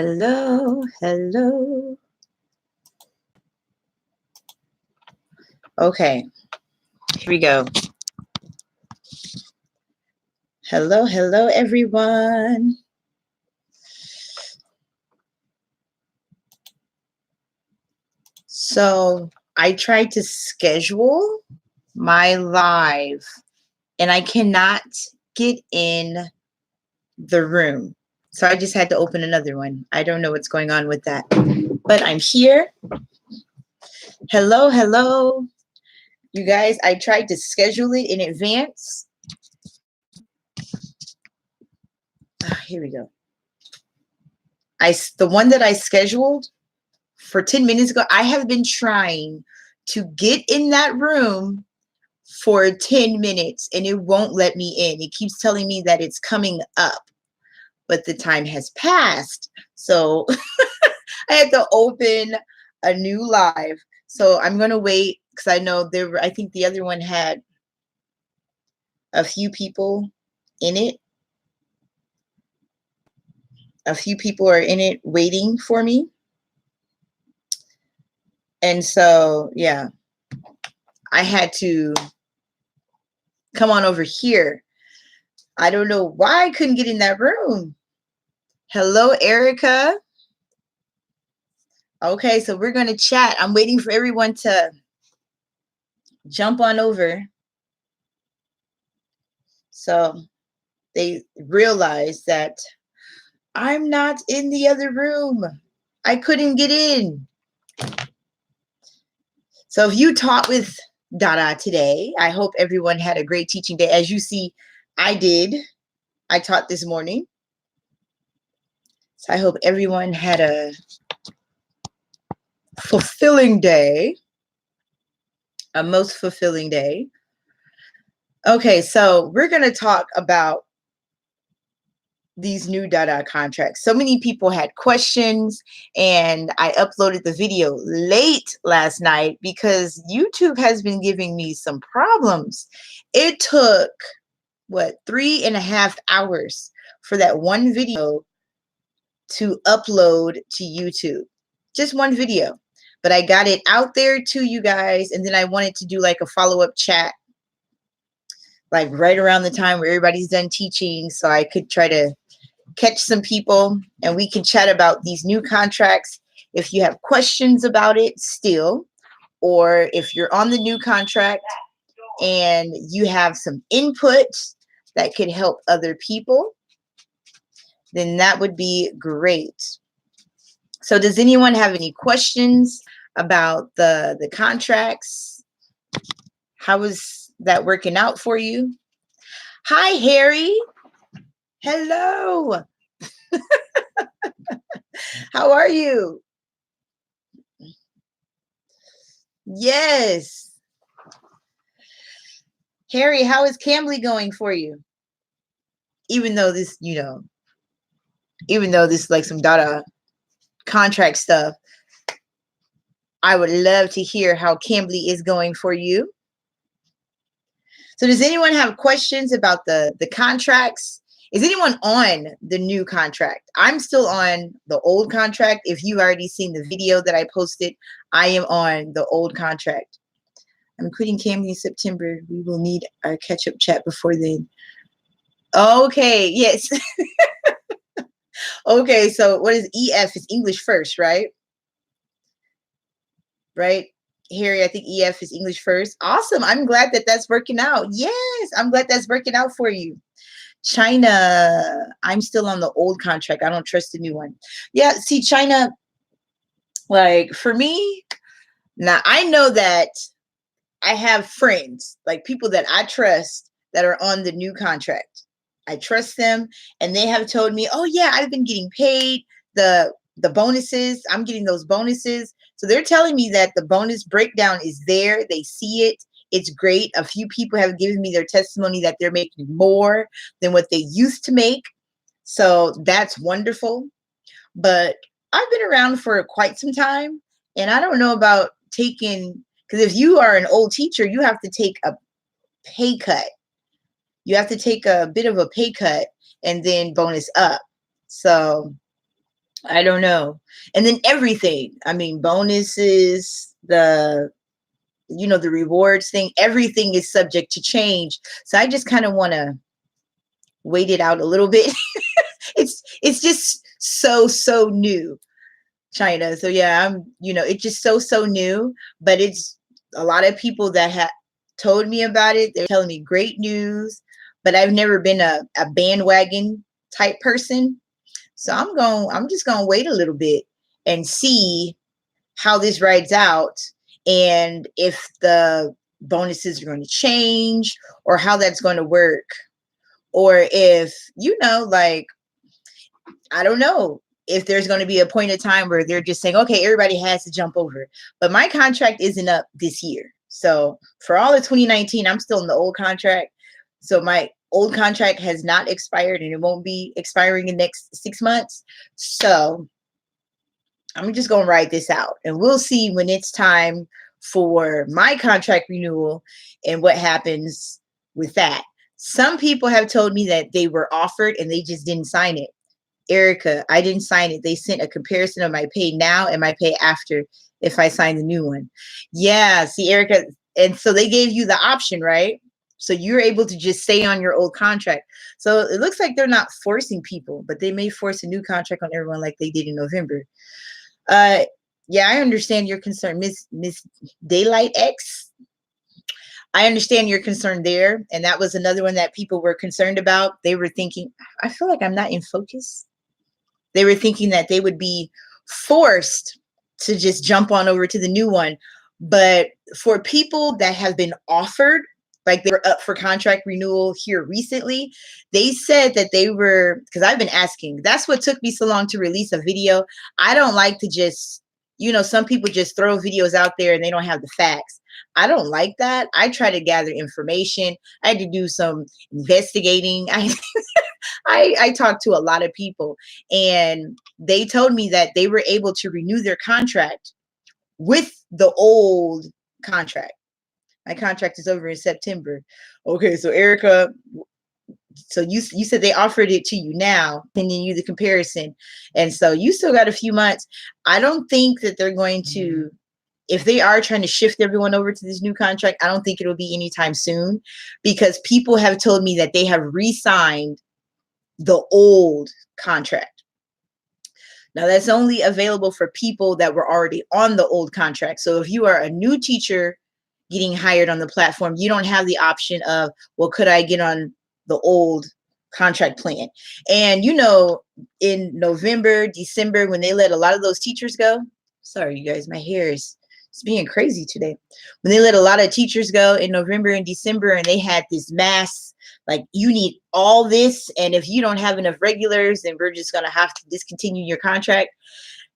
Hello, hello. Okay, here we go. Hello, hello, everyone. So I tried to schedule my live and I cannot get in the room. So I just had to open another one. I don't know what's going on with that, but I'm here. Hello, hello. You guys, I tried to schedule it in advance. Here we go. The one that I scheduled for 10 minutes ago, I have been trying to get in that room for 10 minutes and it won't let me in. It keeps telling me that it's coming up, but the time has passed. So I had to open a new live. So I'm going to wait because I know I think the other one had a few people in it. A few people are in it waiting for me. And so, yeah, I had to come on over here. I don't know why I couldn't get in that room. Hello, Erica. Okay, so we're going to chat. I'm waiting for everyone to jump on over. So they realize that I'm not in the other room. I couldn't get in. So if you taught with DaDa today, I hope everyone had a great teaching day. As you see, I did. I taught this morning. So I hope everyone had a fulfilling day, a most fulfilling day. Okay, so we're going to talk about these new DaDa contracts. So many people had questions and I uploaded the video late last night because YouTube has been giving me some problems. It took, 3.5 hours for that one video to upload to YouTube. Just one video. But I got it out there to you guys and then I wanted to do like a follow-up chat like right around the time where everybody's done teaching so I could try to catch some people and we can chat about these new contracts if you have questions about it still, or if you're on the new contract and you have some input that could help other people, then that would be great. So does anyone have any questions about the contracts? How is that working out for you? Hi, Harry. Hello. How are you? Yes. Harry, how is Cambly going for you? Even though this, even though this is like some DaDa contract stuff, I would love to hear how Cambly is going for you. So does anyone have questions about the contracts? Is anyone on the new contract? I'm still on the old contract. If you've already seen the video that I posted, I am on the old contract. I'm quitting Cambly in September. We will need our catch-up chat before then. Okay, yes. Okay, so what is EF? Is English first, right? Right? Harry, I think EF is English first. Awesome. I'm glad that that's working out. Yes, I'm glad that's working out for you. China, I'm still on the old contract. I don't trust the new one. Yeah, see, China, like for me, now I know that I have friends, like people that I trust that are on the new contract. I trust them and they have told me, oh yeah, I've been getting paid the bonuses. I'm getting those bonuses. So they're telling me that the bonus breakdown is there. They see it. It's great. A few people have given me their testimony that they're making more than what they used to make. So that's wonderful. But I've been around for quite some time and I don't know about taking, because if you are an old teacher, you have to take a pay cut. You have to take a bit of a pay cut and then bonus up. So I don't know. And then everything, I mean, bonuses, the rewards thing, everything is subject to change. So I just kind of want to wait it out a little bit. It's just so new, China. So yeah, it's just so new, but it's a lot of people that have told me about it. They're telling me great news, but I've never been a bandwagon type person. So I'm just going to wait a little bit and see how this rides out, and if the bonuses are going to change or how that's going to work, or if, like, I don't know if there's going to be a point of time where they're just saying, okay, everybody has to jump over. But my contract isn't up this year. So for all of 2019, I'm still in the old contract. So my old contract has not expired, and it won't be expiring in the next 6 months. So I'm just going to ride this out, and we'll see when it's time for my contract renewal and what happens with that. Some people have told me that they were offered and they just didn't sign it. Erica, I didn't sign it. They sent a comparison of my pay now and my pay after if I sign the new one. Yeah, see, Erica, and so they gave you the option, right? So you're able to just stay on your old contract. So it looks like they're not forcing people, but they may force a new contract on everyone like they did in November. Yeah, I understand your concern, Miss Daylight X. I understand your concern there, and that was another one that people were concerned about. They were thinking, I feel like I'm not in focus. They were thinking that they would be forced to just jump on over to the new one. But for people that have been offered, like they were up for contract renewal here recently, they said that they were, because I've been asking, that's what took me so long to release a video. I don't like to just, some people just throw videos out there and they don't have the facts. I don't like that. I try to gather information. I had to do some investigating. I talked to a lot of people, and they told me that they were able to renew their contract with the old contract. My contract is over in September. Okay, so Erica, so you said they offered it to you now, sending you the comparison, and so you still got a few months. I don't think that they're going to, if they are trying to shift everyone over to this new contract, I don't think it'll be anytime soon, because people have told me that they have re-signed the old contract. Now that's only available for people that were already on the old contract. So if you are a new teacher getting hired on the platform, you don't have the option of, well, could I get on the old contract plan? And in November, December, when they let a lot of those teachers go, sorry, you guys, my hair is being crazy today. When they let a lot of teachers go in November and December, and they had this mass, like, you need all this, and if you don't have enough regulars, then we're just going to have to discontinue your contract.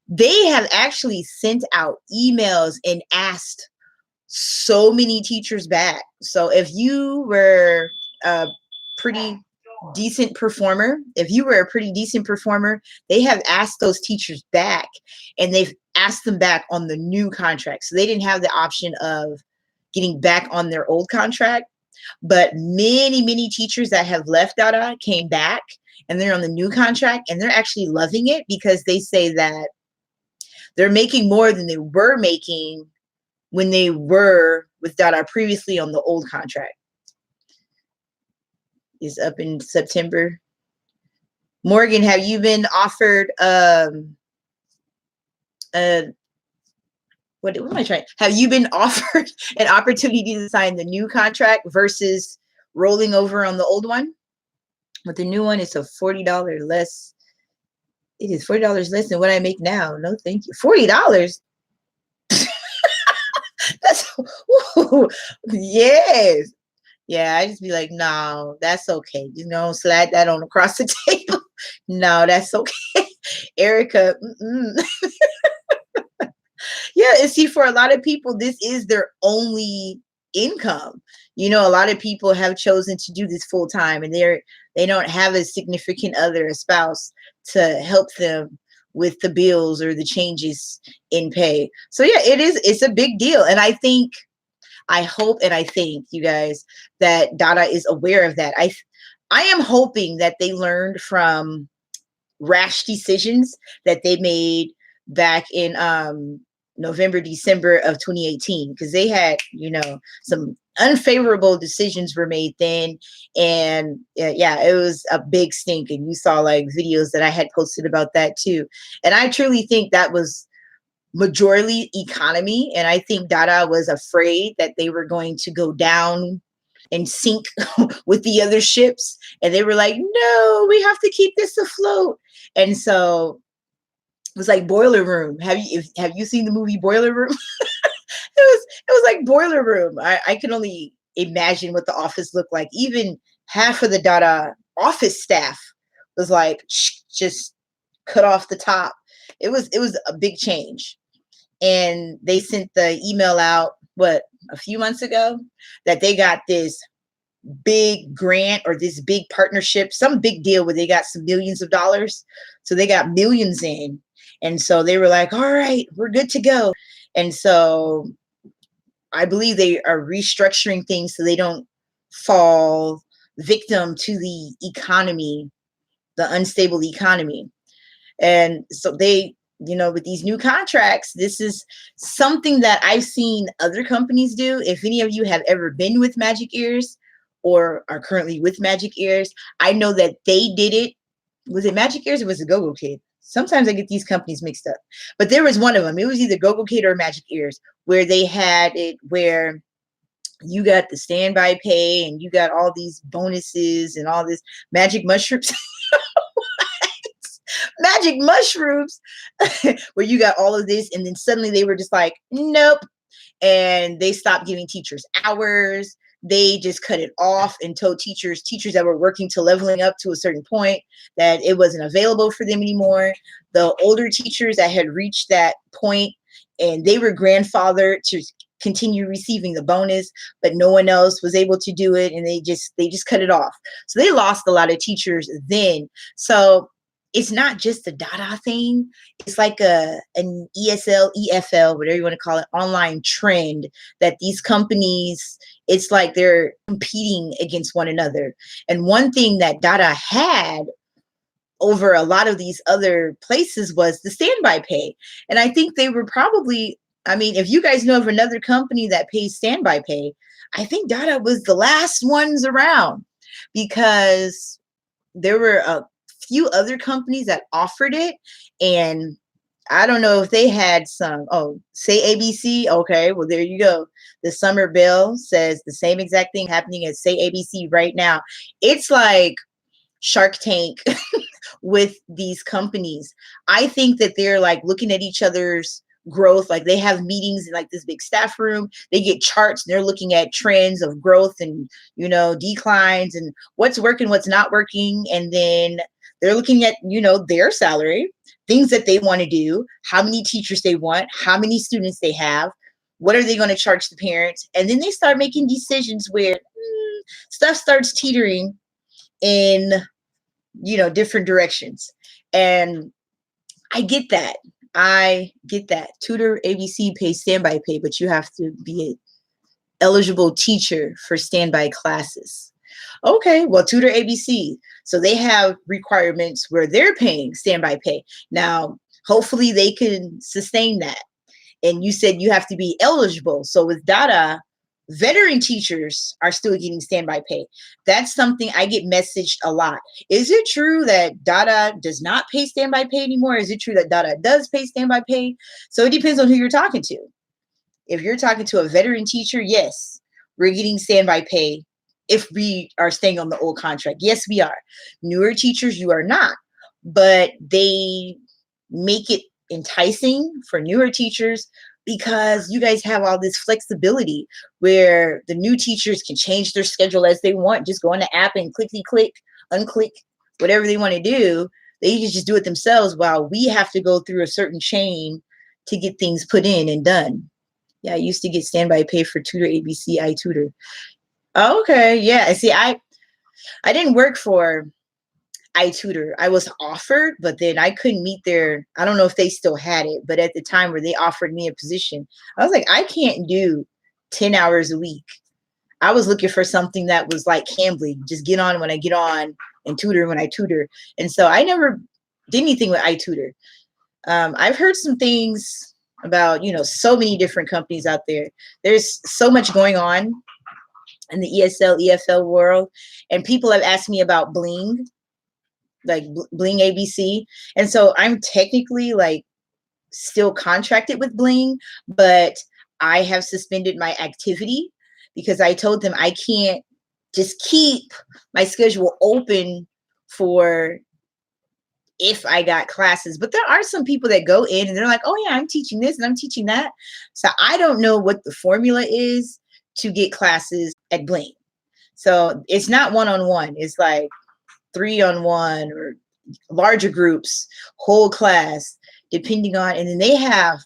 They have actually sent out emails and asked so many teachers back. So if you were a pretty decent performer, they have asked those teachers back, and they've asked them back on the new contract. So they didn't have the option of getting back on their old contract. But many teachers that have left DaDa came back, and they're on the new contract, and they're actually loving it, because they say that they're making more than they were making when they were with DaDa previously on the old contract. Is up in September. Morgan, have you been offered what am I trying? Have you been offered an opportunity to sign the new contract versus rolling over on the old one? With the new one, it's a $40 less. It is $40 less than what I make now. No, thank you. $40. That's yes. Yeah, I just be like, no, that's okay. Slide that on across the table. No, that's okay. Erica, yeah, and see, for a lot of people, this is their only income. A lot of people have chosen to do this full time, and they don't have a significant other, a spouse, to help them with the bills or the changes in pay. So yeah, it's a big deal. And I hope and I think, you guys, that DaDa is aware of that. I am hoping that they learned from rash decisions that they made back in November, December of 2018, because they had, some unfavorable decisions were made then. And yeah, it was a big stink. And you saw like videos that I had posted about that too. And I truly think that was majority economy. And I think DaDa was afraid that they were going to go down and sink with the other ships. And they were like, no, we have to keep this afloat. And so it was like Boiler Room. Have you seen the movie Boiler Room? it was like Boiler Room. I can only imagine what the office looked like. Even half of the DaDa office staff was like just cut off the top. It was a big change. And they sent the email out, a few months ago, that they got this big grant or this big partnership, some big deal where they got some millions of dollars. So they got millions in. And so they were like, all right, we're good to go. And so I believe they are restructuring things so they don't fall victim to the economy, the unstable economy. And so they, with these new contracts, this is something that I've seen other companies do. If any of you have ever been with Magic Ears or are currently with Magic Ears, I know that they did it. Was it Magic Ears or was it Go-Go Kid? Sometimes I get these companies mixed up. But there was one of them. It was either Go-Go Kid or Magic Ears, where they had it where you got the standby pay and you got all these bonuses and all this magic mushrooms. Magic mushrooms where you got all of this, and then suddenly they were just like, nope. And they stopped giving teachers hours. They just cut it off and told teachers that were working to leveling up to a certain point that it wasn't available for them anymore. The older teachers that had reached that point and they were grandfathered to continue receiving the bonus, but no one else was able to do it, and they just cut it off. So they lost a lot of teachers then. So it's not just a DaDa thing. It's like an ESL, EFL, whatever you want to call it, online trend that these companies, it's like they're competing against one another. And one thing that DaDa had over a lot of these other places was the standby pay. And I think they were probably, if you guys know of another company that pays standby pay, I think DaDa was the last ones around, because there were a few other companies that offered it. And I don't know if they had some, Say ABC. Okay, well, there you go. The Summer Bell says the same exact thing happening at Say ABC right now. It's like Shark Tank with these companies. I think that they're like looking at each other's growth. Like they have meetings in like this big staff room. They get charts and they're looking at trends of growth and, declines and what's working, what's not working. And then they're looking at, their salary, things that they want to do, how many teachers they want, how many students they have, what are they going to charge the parents? And then they start making decisions where stuff starts teetering in, different directions. And I get that. Tutor ABC pays standby pay, but you have to be an eligible teacher for standby classes. Okay, well, Tutor ABC. So they have requirements where they're paying standby pay. Now, hopefully they can sustain that. And you said you have to be eligible. So with DaDa, veteran teachers are still getting standby pay. That's something I get messaged a lot. Is it true that DaDa does not pay standby pay anymore? Is it true that DaDa does pay standby pay? So it depends on who you're talking to. If you're talking to a veteran teacher, yes, we're getting standby pay if we are staying on the old contract. Yes, we are. Newer teachers, you are not. But they make it enticing for newer teachers because you guys have all this flexibility where the new teachers can change their schedule as they want. Just go on the app and click, unclick, whatever they want to do. They can just do it themselves while we have to go through a certain chain to get things put in and done. Yeah, I used to get standby pay for Tutor ABC, iTutor. Okay, yeah. See, I didn't work for iTutor. I was offered, but then I couldn't meet I don't know if they still had it, but at the time where they offered me a position, I was like, I can't do 10 hours a week. I was looking for something that was like Cambly, just get on when I get on and tutor when I tutor. And so I never did anything with iTutor. I've heard some things about, so many different companies out there. There's so much going on in the ESL, EFL world. And people have asked me about Bling, like Bling ABC. And so I'm technically like still contracted with Bling, but I have suspended my activity because I told them I can't just keep my schedule open for if I got classes. But there are some people that go in and they're like, oh yeah, I'm teaching this and I'm teaching that. So I don't know what the formula is to get classes at Bling. So it's not one-on-one. It's like 3-on-1 or larger groups, whole class, depending on, and then they have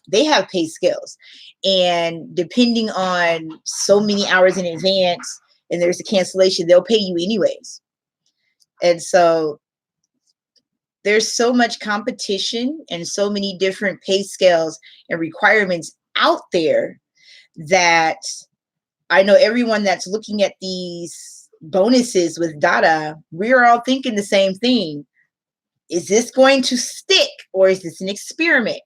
pay scales. And depending on so many hours in advance and there's a cancellation, they'll pay you anyways. And so there's so much competition and so many different pay scales and requirements out there that I know everyone that's looking at these bonuses with DaDa, we're all thinking the same thing. Is this going to stick or is this an experiment?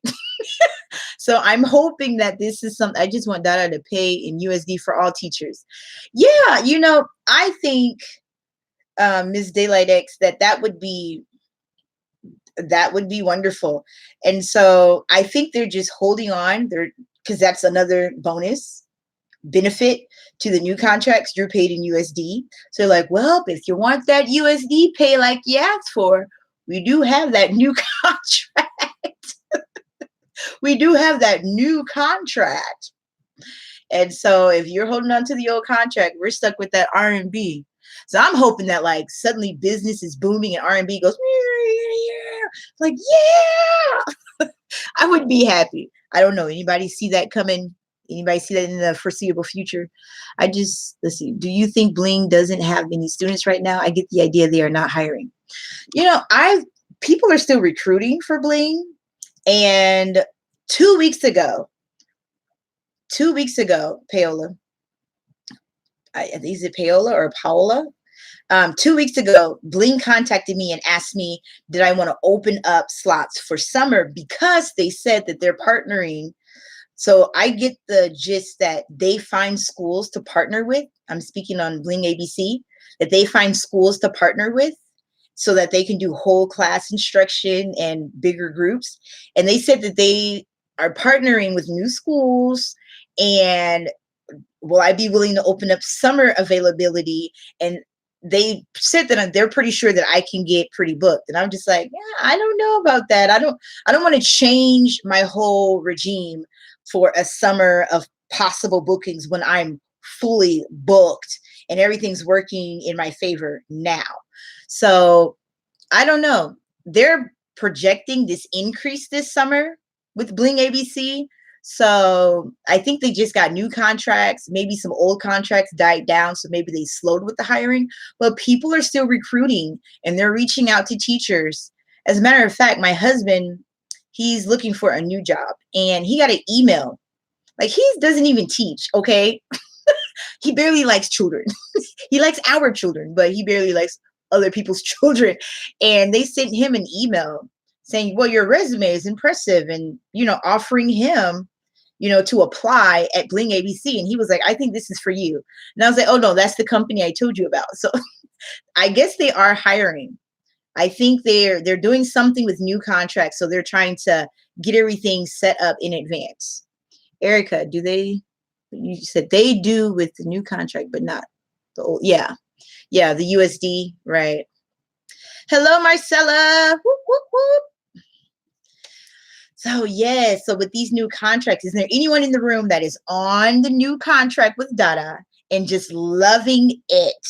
So I'm hoping that this is something. I just want DaDa to pay in USD for all teachers. Yeah, I think Ms. Daylight X that would be wonderful. And so I think they're just holding on there because that's another bonus benefit to the new contracts. You're paid in USD. So like, well, if you want that USD pay like you asked for, we do have that new contract. We do have that new contract. And so if you're holding on to the old contract, we're stuck with that R&B. So I'm hoping that like suddenly business is booming and R&B goes, like, yeah, I would be happy. I don't know. Anybody see that coming? Anybody see that in the foreseeable future? Let's see. Do you think Bling doesn't have any students right now? I get the idea they are not hiring. People are still recruiting for Bling. And 2 weeks ago, Paola, is it Paola or Paola? 2 weeks ago, Bling contacted me and asked me, did I want to open up slots for summer because they said that they're partnering. So I get the gist that they find schools to partner with. I'm speaking on Bling ABC, that they find schools to partner with so that they can do whole class instruction and bigger groups. And they said that they are partnering with new schools, and will I be willing to open up summer availability? And they said that they're pretty sure that I can get pretty booked. And I'm just like, yeah, I don't know about that. I don't want to change my whole regime for a summer of possible bookings when I'm fully booked and everything's working in my favor now. So I don't know. They're projecting this increase this summer with Bling ABC. So I think they just got new contracts. Maybe some old contracts died down, so maybe they slowed with the hiring. But people are still recruiting and they're reaching out to teachers. As a matter of fact, my husband, he's looking for a new job and he got an email. Like, he doesn't even teach, okay? He barely likes children. He likes our children, but he barely likes other people's children. And they sent him an email saying, well, your resume is impressive, and, offering him, to apply at Bling ABC. And he was like, I think this is for you. And I was like, oh no, that's the company I told you about. So I guess they are hiring. I think they're doing something with new contracts. So they're trying to get everything set up in advance. Erica, you said they do with the new contract, but not the old. Yeah, the USD, right. Hello, Marcella. Whoop, whoop, whoop. So yes, so with these new contracts, is there anyone in the room that is on the new contract with DaDa and just loving it?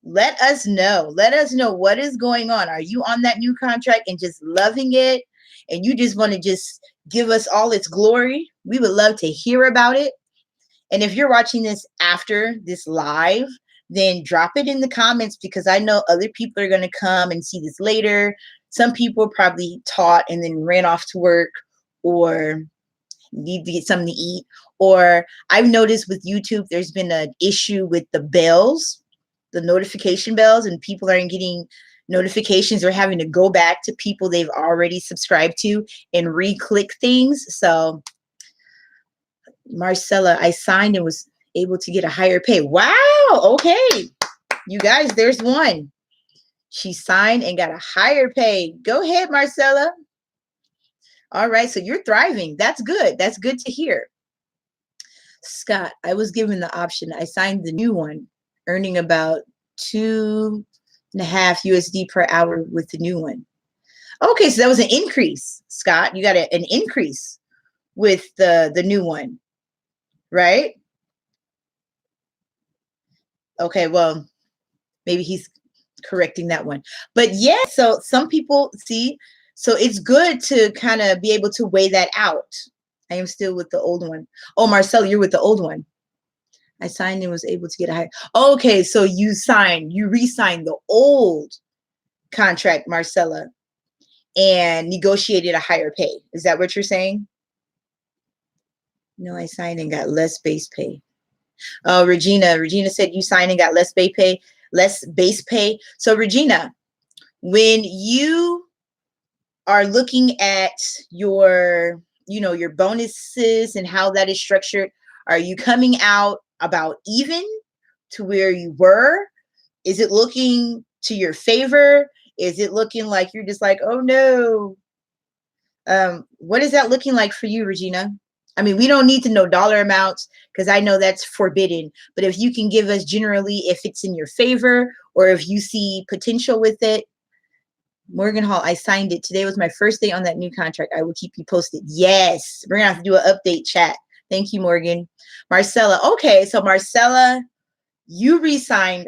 Let us know. Let us know what is going on. Are you on that new contract and just loving it, and you just want to just give us all its glory? We would love to hear about it. And if you're watching this after this live, then drop it in the comments, because I know other people are going to come and see this later. Some people probably taught and then ran off to work or need to get something to eat. Or I've noticed with YouTube, there's been an issue with the bells, the notification bells, and people aren't getting notifications or having to go back to people they've already subscribed to and re-click things. So Marcella, I signed and was able to get a higher pay. Wow. Okay. You guys, there's one. She signed and got a higher pay. Go ahead, Marcella. All right. So you're thriving. That's good. That's good to hear. Scott, I was given the option. I signed the new one, earning about 2.5 USD per hour with the new one. Okay, so that was an increase, Scott. You got an increase with the new one, right? Okay, well, maybe he's correcting that one. But yeah, so some people see, so it's good to kind of be able to weigh that out. I am still with the old one. Oh, Marcel, you're with the old one. I signed and was able to get a higher. Okay, so you re-signed the old contract, Marcella, and negotiated a higher pay. Is that what you're saying? No, I signed and got less base pay. Oh, Regina said you signed and got less base pay. So Regina, when you are looking at your, your bonuses and how that is structured, are you coming out about even to where you were? Is it looking to your favor? Is it looking like you're just like, oh no? What is that looking like for you, Regina? I mean, we don't need to know dollar amounts because I know that's forbidden. But if you can give us generally if it's in your favor or if you see potential with it. Morgan Hall, I signed it. Today was my first day on that new contract. I will keep you posted. Yes, we're going to have to do an update chat. Thank you, Morgan. Marcella, okay, so Marcella, you re-signed.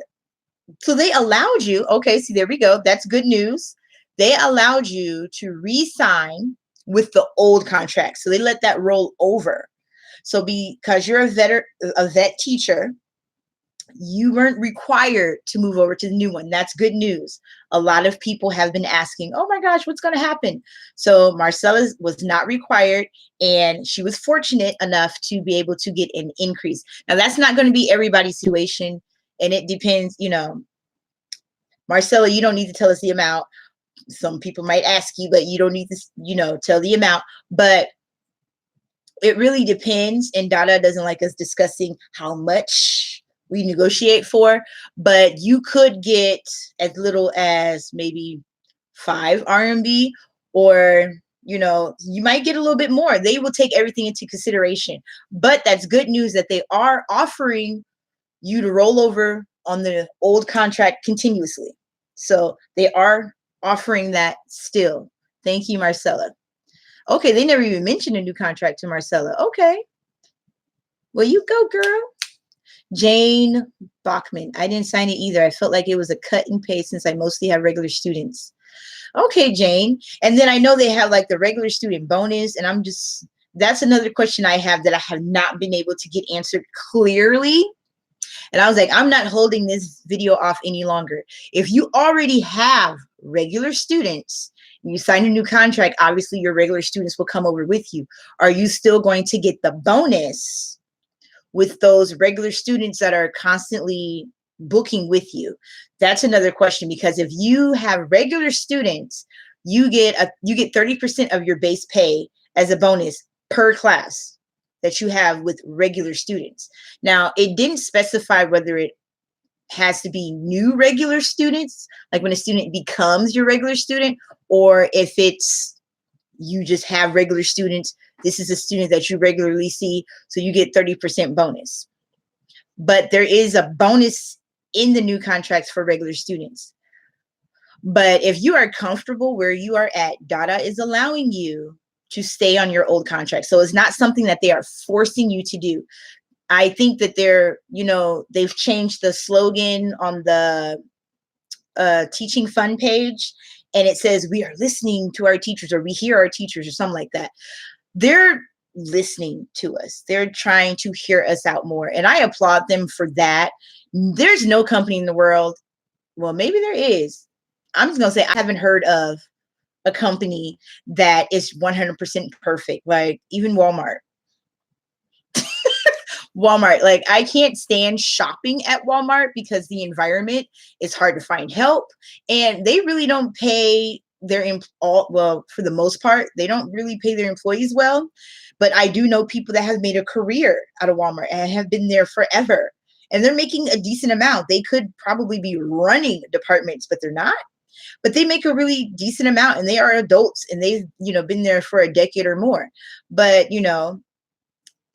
So they allowed you. Okay, see, there we go. That's good news. They allowed you to re-sign with the old contract. So they let that roll over. So because you're a vet teacher, you weren't required to move over to the new one. That's good news. A lot of people have been asking, oh my gosh, what's going to happen? So Marcella was not required, and she was fortunate enough to be able to get an increase. Now, that's not going to be everybody's situation, and it depends, Marcella, you don't need to tell us the amount. Some people might ask you, but you don't need to, tell the amount. But it really depends, and DaDa doesn't like us discussing how much we negotiate for, but you could get as little as maybe 5 RMB, or you might get a little bit more. They will take everything into consideration, but that's good news that they are offering you to roll over on the old contract continuously. So they are offering that still. Thank you, Marcella. Okay, they never even mentioned a new contract to Marcella. Okay. Well, you go, girl. Jane Bachman, I didn't sign it either. I felt like it was a cut and paste since I mostly have regular students. Okay, Jane. And then I know they have like the regular student bonus, and that's another question I have that I have not been able to get answered clearly. And I was like, I'm not holding this video off any longer. If you already have regular students and you sign a new contract, obviously your regular students will come over with you. Are you still going to get the bonus with those regular students that are constantly booking with you? That's another question, because if you have regular students, you get 30% of your base pay as a bonus per class that you have with regular students. Now, it didn't specify whether it has to be new regular students, like when a student becomes your regular student, or if it's you just have regular students. This is a student that you regularly see, so you get 30% bonus. But there is a bonus in the new contracts for regular students. But if you are comfortable where you are at, DaDa is allowing you to stay on your old contract. So it's not something that they are forcing you to do. I think that they've changed the slogan on the teaching fund page, and it says, we are listening to our teachers, or we hear our teachers, or something like that. They're listening to us. They're trying to hear us out more. And I applaud them for that. There's no company in the world. Well, maybe there is. I'm just going to say, I haven't heard of a company that is 100% perfect. Like even Walmart. Walmart. Like, I can't stand shopping at Walmart because the environment is hard to find help, and they really don't pay their well, for the most part, they don't really pay their employees well. But I do know people that have made a career out of Walmart and have been there forever, and they're making a decent amount. They could probably be running departments, but they're not. But they make a really decent amount, and they are adults, and they've, been there for a decade or more. But,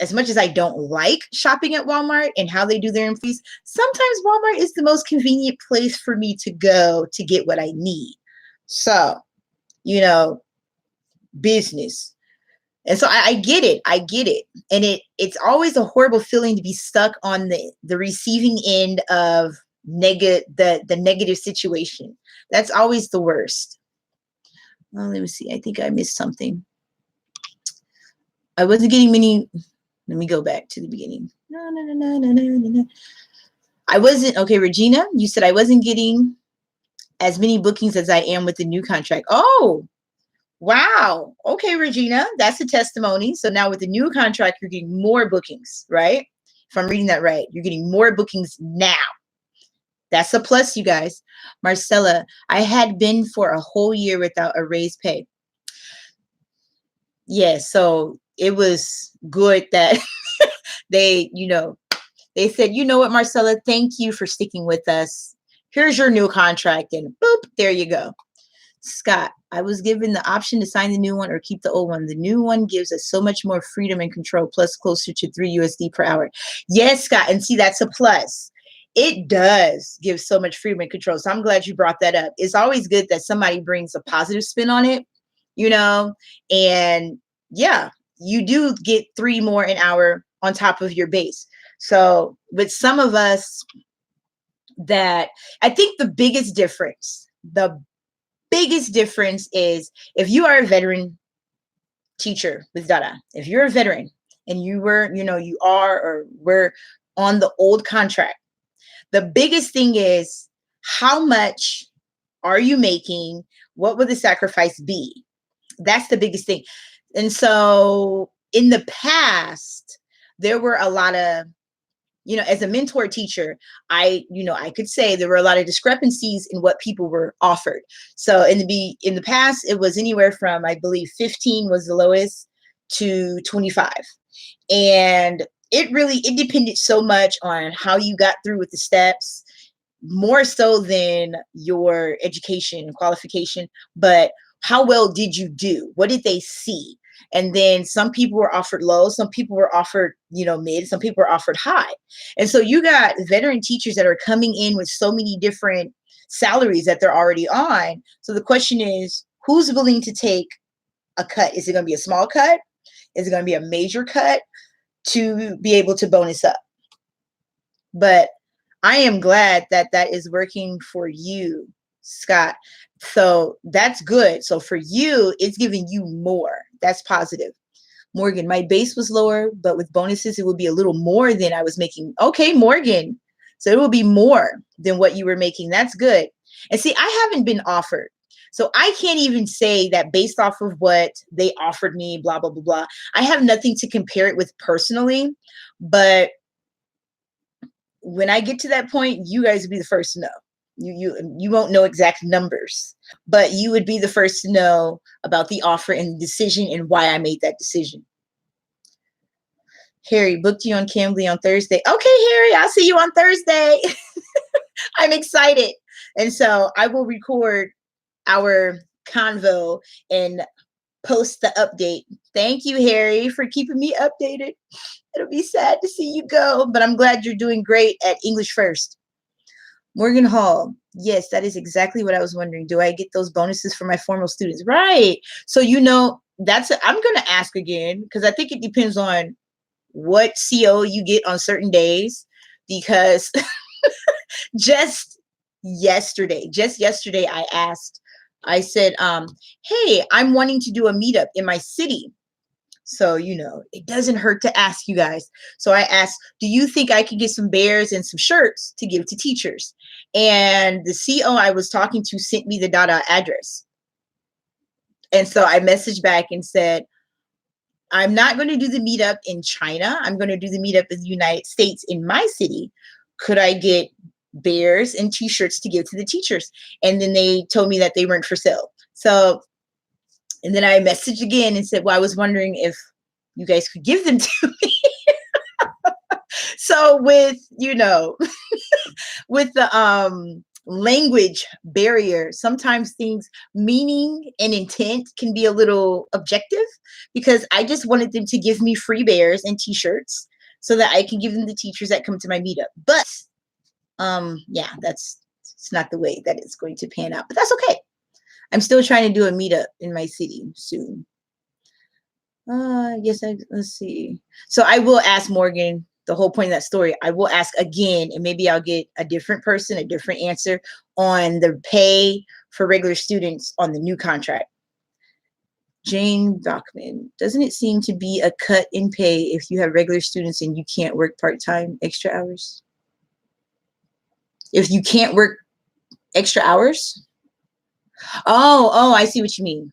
as much as I don't like shopping at Walmart and how they do their employees, sometimes Walmart is the most convenient place for me to go to get what I need. So, business. And so I get it. I get it. And it's always a horrible feeling to be stuck on the receiving end of the negative situation. That's always the worst. Well, let me see. I think I missed something. I wasn't getting many. Let me go back to the beginning. No. I wasn't. Okay, Regina, you said I wasn't getting as many bookings as I am with the new contract. Oh, wow. Okay, Regina, that's a testimony. So now with the new contract, you're getting more bookings, right? If I'm reading that right, you're getting more bookings now. That's a plus, you guys. Marcella, I had been for a whole year without a raised pay. Yeah, so it was good that they said, you know what, Marcella, thank you for sticking with us. Here's your new contract, and boop, there you go. Scott, I was given the option to sign the new one or keep the old one. The new one gives us so much more freedom and control, plus closer to 3 USD per hour. Yes, Scott, and see, that's a plus. It does give so much freedom and control. So I'm glad you brought that up. It's always good that somebody brings a positive spin on it, and yeah, you do get 3 more an hour on top of your base. So with some of us, that I think the biggest difference is if you are a veteran teacher with DaDa, if you're a veteran and you were, you are or were on the old contract, the biggest thing is how much are you making? What would the sacrifice be? That's the biggest thing. And so in the past, there were a lot of, as a mentor teacher, I could say there were a lot of discrepancies in what people were offered. So in the past, it was anywhere from, I believe, 15 was the lowest to 25. And it depended so much on how you got through with the steps, more so than your education and qualification, but how well did you do? What did they see? And then some people were offered low, some people were offered, mid, some people were offered high. And so you got veteran teachers that are coming in with so many different salaries that they're already on. So the question is, who's willing to take a cut? Is it going to be a small cut? Is it going to be a major cut to be able to bonus up? But I am glad that is working for you, Scott. So that's good. So for you, it's giving you more. That's positive. Morgan, my base was lower, but with bonuses, it would be a little more than I was making. Okay, Morgan. So it will be more than what you were making. That's good. And see, I haven't been offered. So I can't even say that based off of what they offered me, blah, blah, blah, blah. I have nothing to compare it with personally. But when I get to that point, you guys will be the first to know. You won't know exact numbers, but you would be the first to know about the offer and the decision and why I made that decision. Harry, booked you on Cambly on Thursday. Okay, Harry, I'll see you on Thursday. I'm excited. And so I will record our convo and post the update. Thank you, Harry, for keeping me updated. It'll be sad to see you go, but I'm glad you're doing great at English First. Morgan Hall. Yes, that is exactly what I was wondering. Do I get those bonuses for my formal students? Right. So, I'm going to ask again, because I think it depends on what CO you get on certain days, because just yesterday, I asked, I said, hey, I'm wanting to do a meetup in my city. So, it doesn't hurt to ask, you guys. So I asked, do you think I can get some bears and some shirts to give to teachers? And the CO I was talking to sent me the DaDa address. And so I messaged back and said, I'm not going to do the meetup in China. I'm going to do the meetup in the United States in my city. Could I get bears and t-shirts to give to the teachers? And then they told me that they weren't for sale. So, and then I messaged again and said, well, I was wondering if you guys could give them to me. So with, with the language barrier, sometimes things, meaning and intent can be a little objective, because I just wanted them to give me free bears and t-shirts so that I can give them to the teachers that come to my meetup. But yeah, it's not the way that it's going to pan out, but that's okay. I'm still trying to do a meetup in my city soon. Yes, let's see. So I will ask Morgan, the whole point of that story, I will ask again, and maybe I'll get a different person, a different answer on the pay for regular students on the new contract. Jane Bachman, doesn't it seem to be a cut in pay if you have regular students and you can't work part-time extra hours? If you can't work extra hours? Oh, I see what you mean.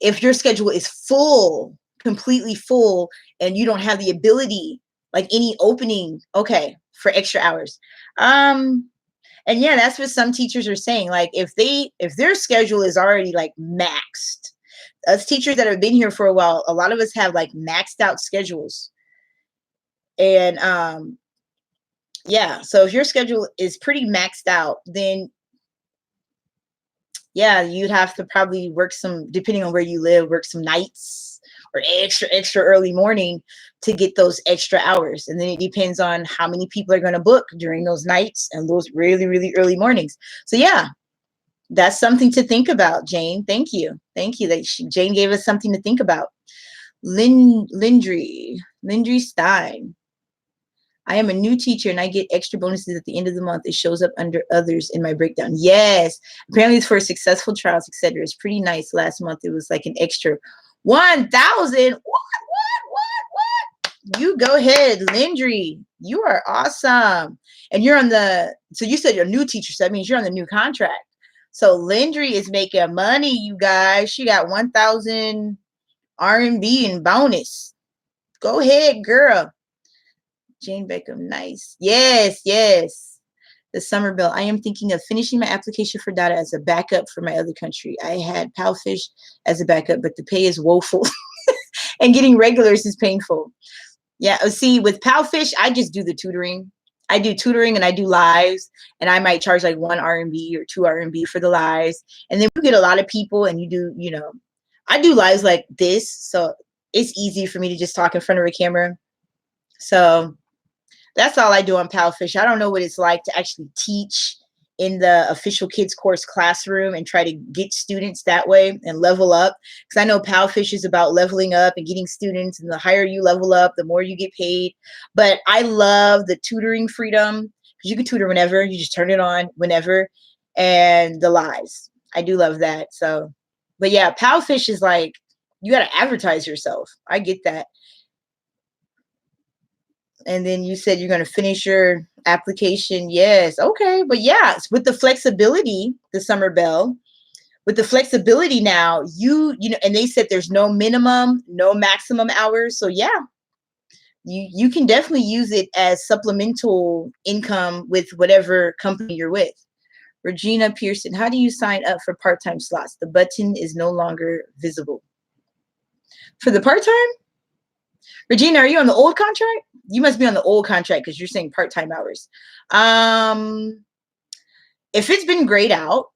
If your schedule is full, completely full, and you don't have the ability, like any opening, okay, for extra hours. And yeah, that's what some teachers are saying. Like if their schedule is already like maxed, us teachers that have been here for a while, a lot of us have like maxed out schedules. And yeah, so if your schedule is pretty maxed out, then yeah, you'd have to probably work some, depending on where you live, work some nights or extra early morning to get those extra hours. And then it depends on how many people are going to book during those nights and those really, really early mornings. So yeah, that's something to think about, Jane. Thank you. Thank you. Jane gave us something to think about. Lindry Stein. I am a new teacher and I get extra bonuses at the end of the month. It shows up under others in my breakdown. Yes. Apparently it's for successful trials, etc. It's pretty nice. Last month it was like an extra 1,000. What? You go ahead, Lindry. You are awesome. And you're on so you said you're a new teacher, so that means you're on the new contract. So Lindry is making money, you guys. She got 1,000 R&B in bonus. Go ahead, girl. Jane Beckham, nice. Yes. The summer bill. I am thinking of finishing my application for DaDa as a backup for my other country. I had Palfish as a backup, but the pay is woeful. And getting regulars is painful. Yeah, see, with Palfish, I just do the tutoring. I do tutoring and I do lives, and I might charge like 1 R&B or 2 R&B for the lives. And then we get a lot of people and you do, I do lives like this. So it's easy for me to just talk in front of a camera. So that's all I do on Palfish. I don't know what it's like to actually teach in the official kids course classroom and try to get students that way and level up. Because I know Palfish is about leveling up and getting students, and the higher you level up, the more you get paid. But I love the tutoring freedom, because you can tutor whenever, you just turn it on whenever, and the lives. I do love that. So, but yeah, Palfish is like, you got to advertise yourself. I get that. And then you said you're going to finish your application. Yes. Okay. But yeah, with the flexibility, the summer bell, with the flexibility now, and they said there's no minimum, no maximum hours. So yeah, you can definitely use it as supplemental income with whatever company you're with. Regina Pearson, how do you sign up for part-time slots? The button is no longer visible. For the part-time? Regina, are you on the old contract? You must be on the old contract because you're saying part-time hours. If it's been grayed out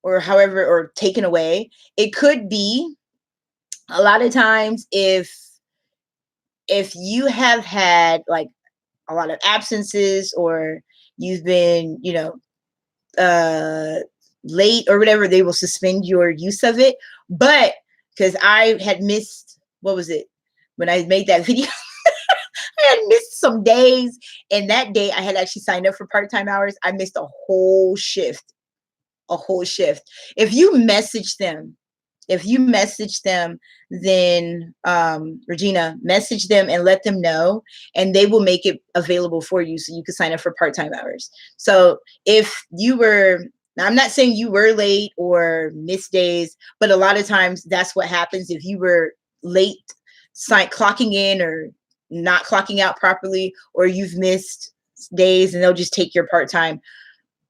or however, or taken away, it could be a lot of times if you have had like a lot of absences, or you've been, late or whatever, they will suspend your use of it. But because I had missed, what was it? When I made that video, I had missed some days, and that day I had actually signed up for part-time hours. I missed a whole shift. If you message them, then Regina, message them and let them know, and they will make it available for you so you can sign up for part-time hours. So if you were, now I'm not saying you were late or missed days, but a lot of times that's what happens. If you were late clocking in or not clocking out properly, or you've missed days, and they'll just take your part-time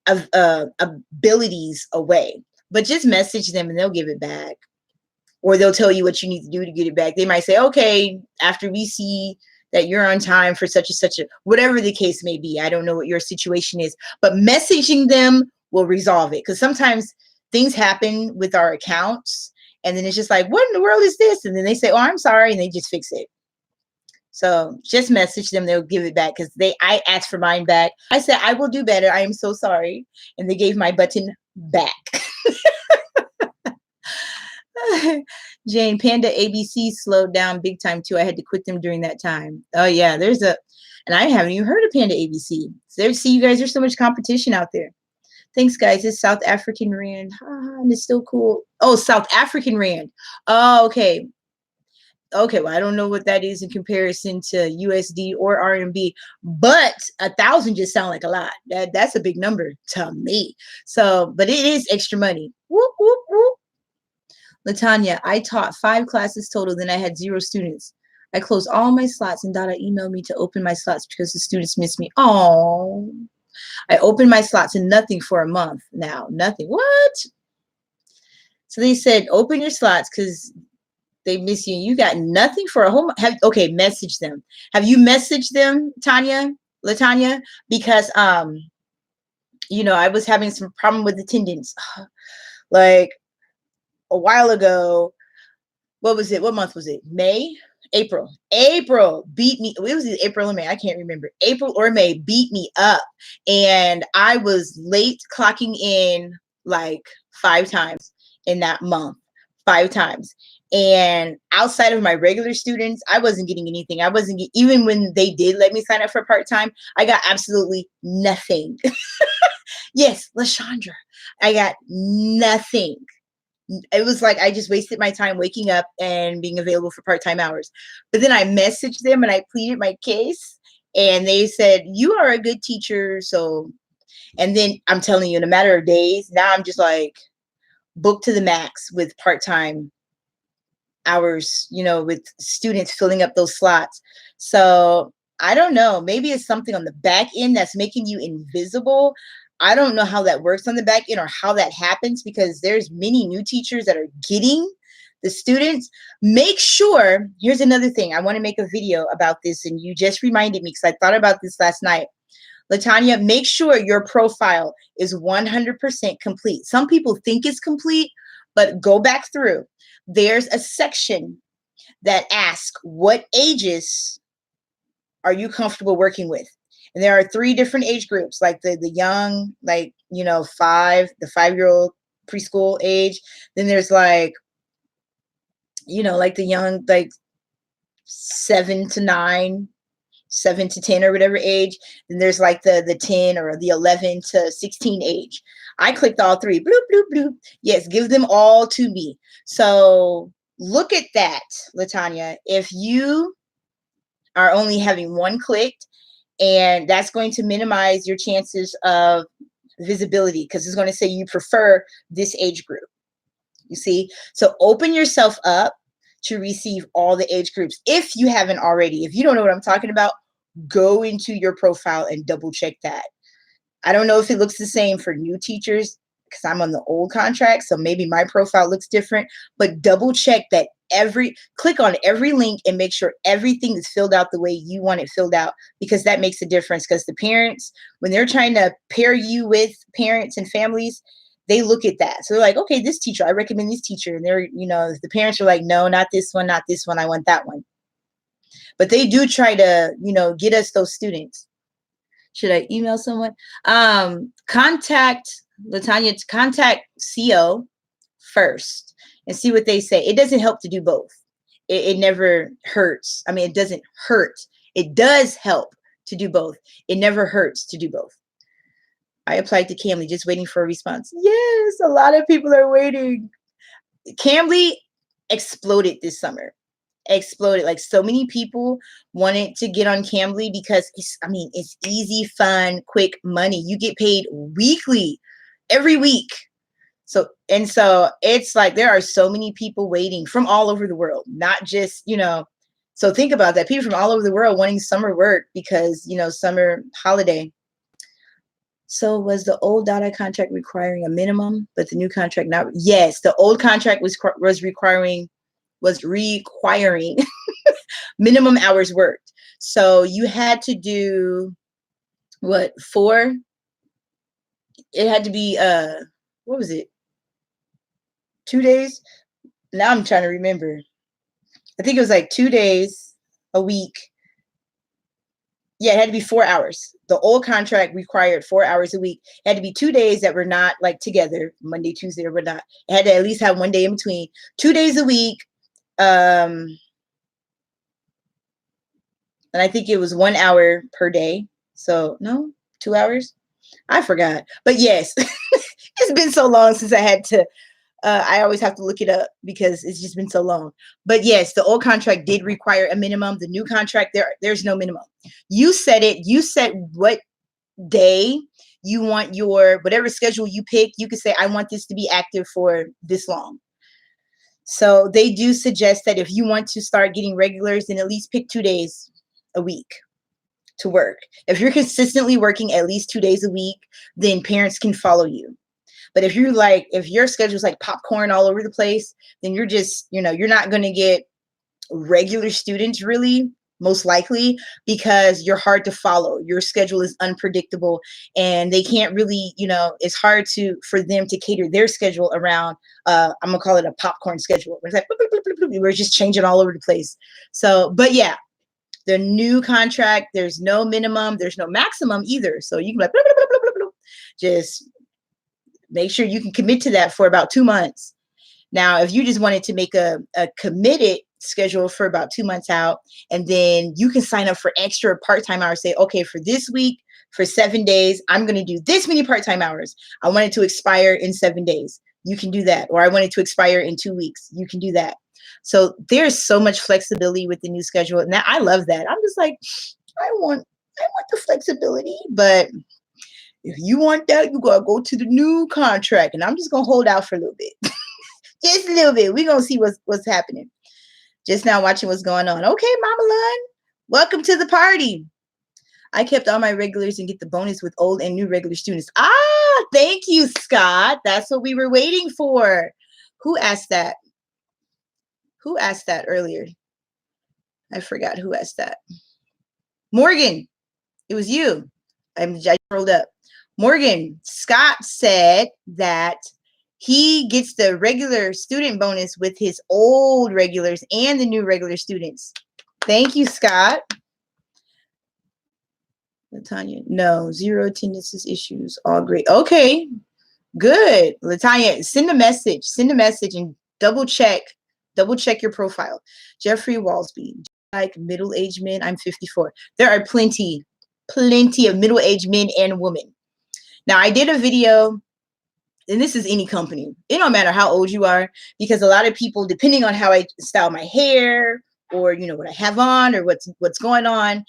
abilities away. But just message them and they'll give it back, or they'll tell you what you need to do to get it back. They might say, okay, after we see that you're on time for such and such a, whatever the case may be. I don't know what your situation is, but messaging them will resolve it. Because sometimes things happen with our accounts, and then it's just like, what in the world is this? And then they say, oh, I'm sorry, and they just fix it. So just message them, they'll give it back, because I asked for mine back. I said, I will do better. I am so sorry. And they gave my button back. Jane, Panda ABC slowed down big time too. I had to quit them during that time. Oh yeah, and I haven't even heard of Panda ABC. So see, you guys, there's so much competition out there. Thanks, guys. It's South African Rand. And it's still cool. Oh, South African Rand. Oh, okay. Okay, well, I don't know what that is in comparison to USD or RMB, but 1,000 just sound like a lot. That's a big number to me. So, but it is extra money. Whoop, whoop, whoop. Latanya, I taught 5 classes total, then I had 0 students. I closed all my slots, and DaDa emailed me to open my slots because the students missed me. Oh, I opened my slots and nothing for a month now. Nothing. What? So they said, open your slots because they miss you. You got nothing for a whole month. Okay, message them. Have you messaged them, Latanya? Because, I was having some problem with attendance. Like, a while ago, what was it? What month was it? April beat me. It was April or May. I can't remember. April or May beat me up. And I was late clocking in like 5 times in that month, 5 times. And outside of my regular students, I wasn't getting anything. Even when they did let me sign up for part-time, I got absolutely nothing. Yes, LaShondra, I got nothing. It was like I just wasted my time waking up and being available for part-time hours. But then I messaged them and I pleaded my case, and they said, you are a good teacher. So, and then I'm telling you, in a matter of days, now I'm just like booked to the max with part-time hours, with students filling up those slots. So I don't know, maybe it's something on the back end that's making you invisible. I don't know how that works on the back end or how that happens, because there's many new teachers that are getting the students. Make sure, here's another thing. I want to make a video about this, and you just reminded me because I thought about this last night. Latanya, make sure your profile is 100% complete. Some people think it's complete, but go back through. There's a section that asks, what ages are you comfortable working with? And there are 3 different age groups, like the young, like, 5-year-old preschool age. Then there's like, like the young, like 7 to 9, 7 to 10 or whatever age. Then there's like the 10 or the 11 to 16 age. I clicked all 3. Bloop, bloop, bloop. Yes, give them all to me. So look at that, Latanya. If you are only having 1 clicked, and that's going to minimize your chances of visibility, because it's going to say you prefer this age group. You see? So open yourself up to receive all the age groups. If you haven't already, if you don't know what I'm talking about, go into your profile and double check that. I don't know if it looks the same for new teachers, because I'm on the old contract, so maybe my profile looks different, but double check that click on every link and make sure everything is filled out the way you want it filled out, because that makes a difference. Because the parents, when they're trying to pair you with parents and families, they look at that. So they're like, okay, this teacher, I recommend this teacher. And they're, the parents are like, no, not this one, not this one. I want that one. But they do try to, get us those students. Should I email someone? Contact Latanya, contact CO first and see what they say. It doesn't help to do both. It never hurts. I mean, it doesn't hurt. It does help to do both. It never hurts to do both. I applied to Cambly, just waiting for a response. Yes, a lot of people are waiting. Cambly exploded this summer. Exploded. Like, so many people wanted to get on Cambly because it's easy, fun, quick money. You get paid weekly, every week. So it's like there are so many people waiting from all over the world, not just, So think about that. People from all over the world wanting summer work because, summer holiday. So was the old DaDa contract requiring a minimum, but the new contract not? Yes, the old contract was requiring minimum hours worked. So you had to do what, 4? It had to be what was it? 2 days? Now I'm trying to remember. I think it was like 2 days a week. Yeah, it had to be 4 hours. The old contract required 4 hours a week. It had to be 2 days that were not like together, Monday, Tuesday, or whatnot. It had to at least have 1 day in between. 2 days a week. And I think it was 1 hour per day. So no, 2 hours. I forgot. But yes, it's been so long since I had to. I always have to look it up because it's just been so long. But yes, the old contract did require a minimum. The new contract, there's no minimum. You set it. You set what day you want your, whatever schedule you pick. You could say, I want this to be active for this long. So they do suggest that if you want to start getting regulars, then at least pick 2 days a week to work. If you're consistently working at least 2 days a week, then parents can follow you. But if your schedule's like popcorn all over the place, then you're just, you're not going to get regular students really, most likely, because you're hard to follow. Your schedule is unpredictable and they can't really, it's hard for them to cater their schedule around, I'm going to call it a popcorn schedule. It's like, we're just changing all over the place. So, but yeah, the new contract, there's no minimum, there's no maximum either. So you can like, just make sure you can commit to that for about 2 months. Now, if you just wanted to make a committed schedule for about 2 months out, and then you can sign up for extra part-time hours, say, okay, for this week, for 7 days, I'm going to do this many part-time hours. I want it to expire in 7 days. You can do that. Or I want it to expire in 2 weeks. You can do that. So there's so much flexibility with the new schedule. And I love that. I'm just like, I want the flexibility, but if you want that, you gotta go to the new contract. And I'm just gonna hold out for a little bit. Just a little bit. We're gonna see what's happening. Just now watching what's going on. Okay, Mama Lun, welcome to the party. I kept all my regulars and get the bonus with old and new regular students. Ah, thank you, Scott. That's what we were waiting for. Who asked that? Who asked that earlier? I forgot who asked that. Morgan, it was you. I rolled up. Morgan, Scott said that he gets the regular student bonus with his old regulars and the new regular students. Thank you, Scott. Latanya, no, 0 attendances issues, all great. Okay, good. Latanya, send a message and double check your profile. Jeffrey Walsby, like middle-aged men, I'm 54. There are plenty of middle-aged men and women. Now, I did a video, and this is any company. It don't matter how old you are, because a lot of people, depending on how I style my hair or, what I have on or what's going on,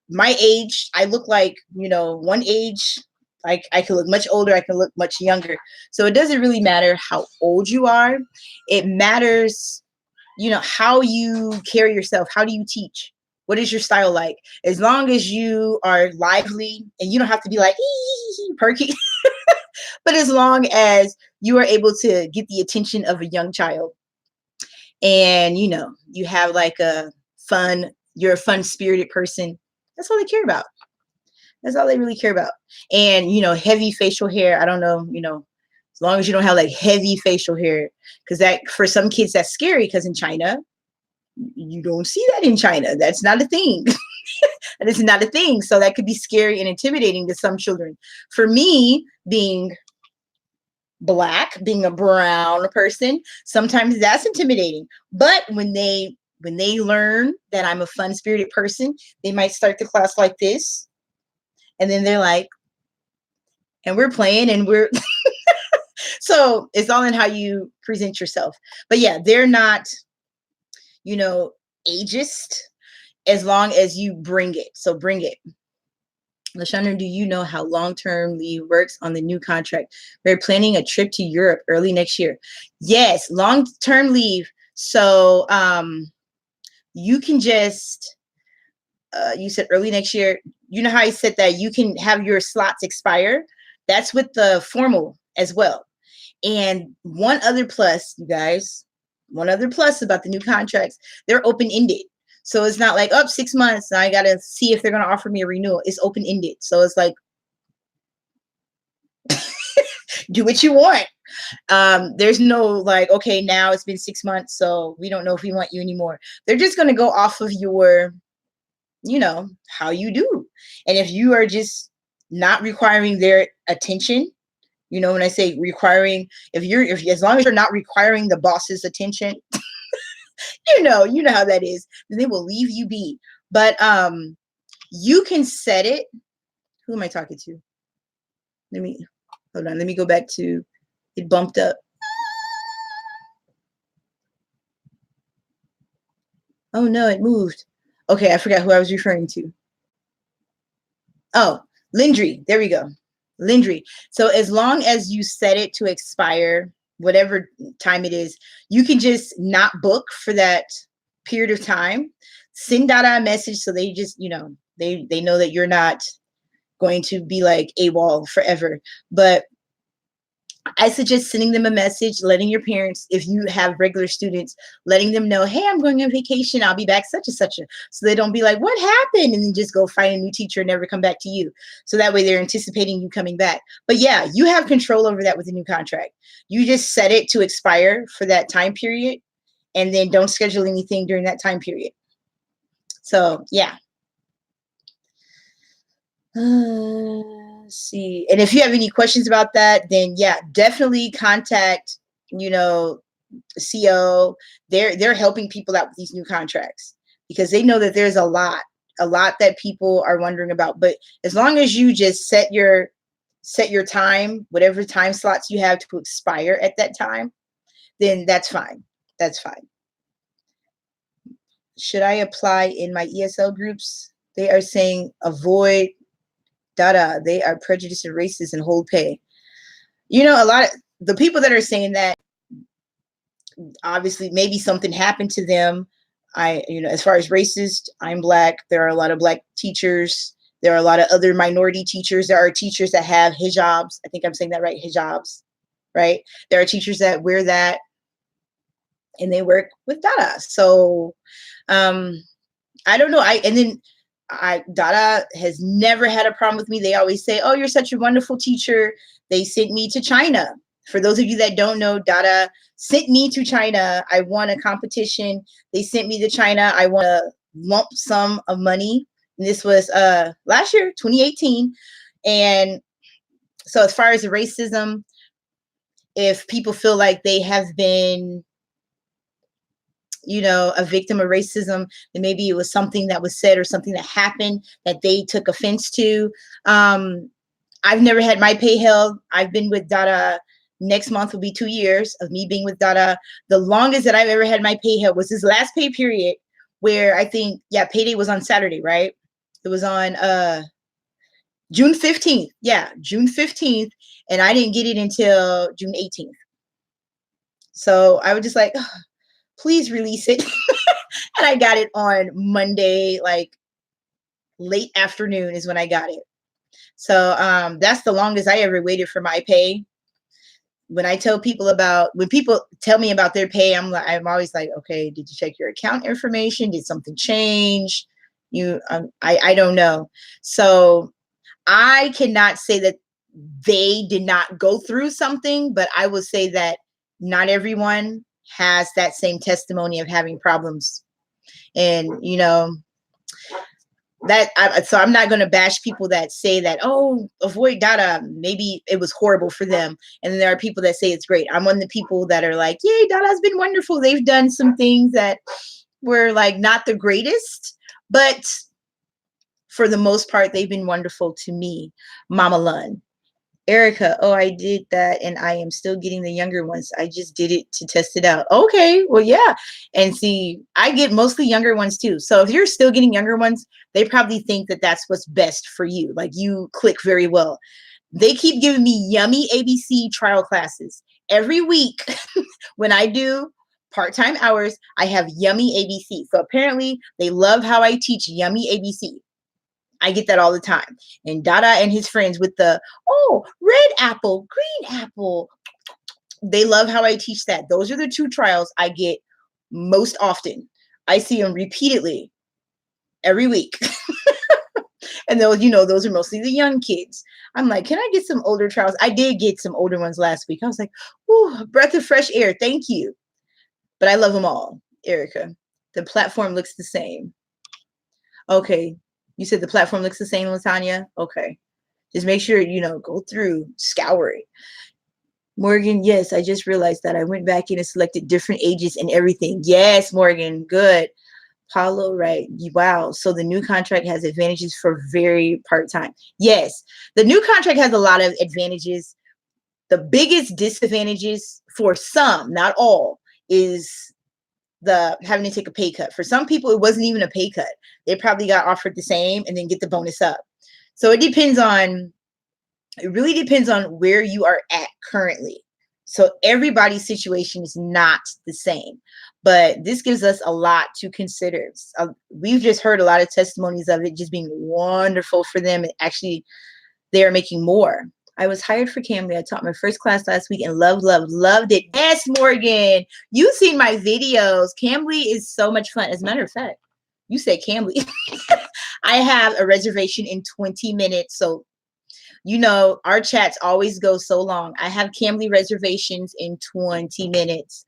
my age, I look like, one age, I can look much older, I can look much younger. So it doesn't really matter how old you are. It matters, how you carry yourself. How do you teach? What is your style like? As long as you are lively and you don't have to be like perky, but as long as you are able to get the attention of a young child and, you have like you're a fun spirited person, that's all they care about. That's all they really care about. And, heavy facial hair, I don't know, as long as you don't have like heavy facial hair, because that for some kids, that's scary because in China, you don't see that in China. That's not a thing. That is not a thing. So that could be scary and intimidating to some children. For me, being Black, being a brown person, sometimes that's intimidating. But when they learn that I'm a fun-spirited person, they might start the class like this. And then they're like, and we're playing and we're so it's all in how you present yourself. But yeah, they're not, ageist as long as you bring it. So bring it. LaShondra, do you know how long-term leave works on the new contract? We're planning a trip to Europe early next year. Yes, long-term leave. So you can just, you said early next year, you know how I said that you can have your slots expire? That's with the formal as well. And one other plus, you guys, one other plus about the new contracts, they're open-ended. So it's not like, oh, 6 months, and I got to see if they're going to offer me a renewal. It's open-ended. So it's like, do what you want. There's no like, okay, now it's been 6 months, so we don't know if we want you anymore. They're just going to go off of your, you know, how you do. And if you are just not requiring their attention, you know, when I say requiring, if as long as you're not requiring the boss's attention, you know how that is, then they will leave you be. But you can set it. Who am I talking to? Hold on. Let me go back to it. Bumped up. Oh no, it moved. Okay, I forgot who I was referring to. Oh, Lindry. There we go. Lindry. So as long as you set it to expire, whatever time it is, you can just not book for that period of time. Send DaDa a message so they just, you know, they know that you're not going to be like AWOL forever. But I suggest sending them a message, letting your parents, if you have regular students, letting them know, hey, I'm going on vacation. I'll be back such and such. So they don't be like, what happened? And then just go find a new teacher and never come back to you. So that way they're anticipating you coming back. But yeah, you have control over that with the new contract. You just set it to expire for that time period and then don't schedule anything during that time period. So yeah. Let's see. And if you have any questions about that, then yeah, definitely contact, you know, CO. They're helping people out with these new contracts because they know that there's a lot that people are wondering about. But as long as you just set your time, whatever time slots you have to expire at that time, then that's fine. That's fine. Should I apply in my ESL groups? They are saying avoid DaDa. They are prejudiced and racist and hold pay. You know, a lot of the people that are saying that, obviously, maybe something happened to them. You know, as far as racist, I'm Black. There are a lot of Black teachers. There are a lot of other minority teachers. There are teachers that have hijabs. I think I'm saying that right, hijabs, right? There are teachers that wear that and they work with DaDa. So I don't know. DaDa has never had a problem with me. They always say, oh, you're such a wonderful teacher. They sent me to China. For those of you that don't know, DaDa sent me to China. I won a competition. They sent me to China. I won a lump sum of money. And this was last year, 2018. And so as far as the racism, if people feel like they have been, you know, a victim of racism, then maybe it was something that was said or something that happened that they took offense to. I've never had my pay held. I've been with DaDa. Next month will be 2 years of me being with DaDa. The longest that I've ever had my pay held was this last pay period where I think, yeah, payday was on Saturday, right? It was on June 15th. Yeah, June 15th. And I didn't get it until June 18th. So I was just like, oh, please release it. And I got it on Monday, like late afternoon is when I got it. So that's the longest I ever waited for my pay. When people tell me about their pay, I'm always like, okay, did you check your account information? Did something change? I don't know. So I cannot say that they did not go through something, but I will say that not everyone has that same testimony of having problems. And, you know, so I'm not going to bash people that say that, oh, avoid DaDa. Maybe it was horrible for them. And then there are people that say it's great. I'm one of the people that are like, yay, DaDa's been wonderful. They've done some things that were like not the greatest, but for the most part, they've been wonderful to me. Mama Lun. Erica, oh, I did that and I am still getting the younger ones. I just did it to test it out. Okay, well, yeah. And see, I get mostly younger ones too. So if you're still getting younger ones, they probably think that that's what's best for you. Like you click very well. They keep giving me yummy ABC trial classes every week when I do part-time hours. I have Yummy ABC. So apparently they love how I teach Yummy ABC. I get that all the time. And DaDa and his friends with the, oh, red apple, green apple. They love how I teach that. Those are the 2 trials I get most often. I see them repeatedly every week. And those, those are mostly the young kids. I'm like, can I get some older trials? I did get some older ones last week. I was like, ooh, breath of fresh air. Thank you. But I love them all, Erica. The platform looks the same. Okay. You said the platform looks the same, Latanya? Okay. Just make sure, go through, scour it. Morgan, yes, I just realized that I went back in and selected different ages and everything. Yes, Morgan, good. Paulo, right. Wow. So the new contract has advantages for very part-time. Yes, the new contract has a lot of advantages. The biggest disadvantages for some, not all, is the having to take a pay cut. For some people, it wasn't even a pay cut. They probably got offered the same and then get the bonus up. So it really depends on where you are at currently. So everybody's situation is not the same, but this gives us a lot to consider. We've just heard a lot of testimonies of it just being wonderful for them. And actually, they're making more. I was hired for Cambly. I taught my first class last week and loved it. Yes, Morgan, you've seen my videos. Cambly is so much fun. As a matter of fact, you said Cambly. I have a reservation in 20 minutes. So our chats always go so long. I have Cambly reservations in 20 minutes.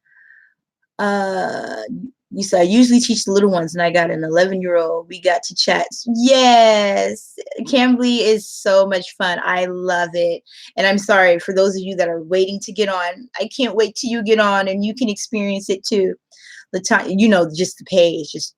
You said I usually teach the little ones, and I got an 11-year-old. We got to chat. Yes, Cambly is so much fun. I love it. And I'm sorry for those of you that are waiting to get on. I can't wait till you get on and you can experience it too. The time, just the pay is just,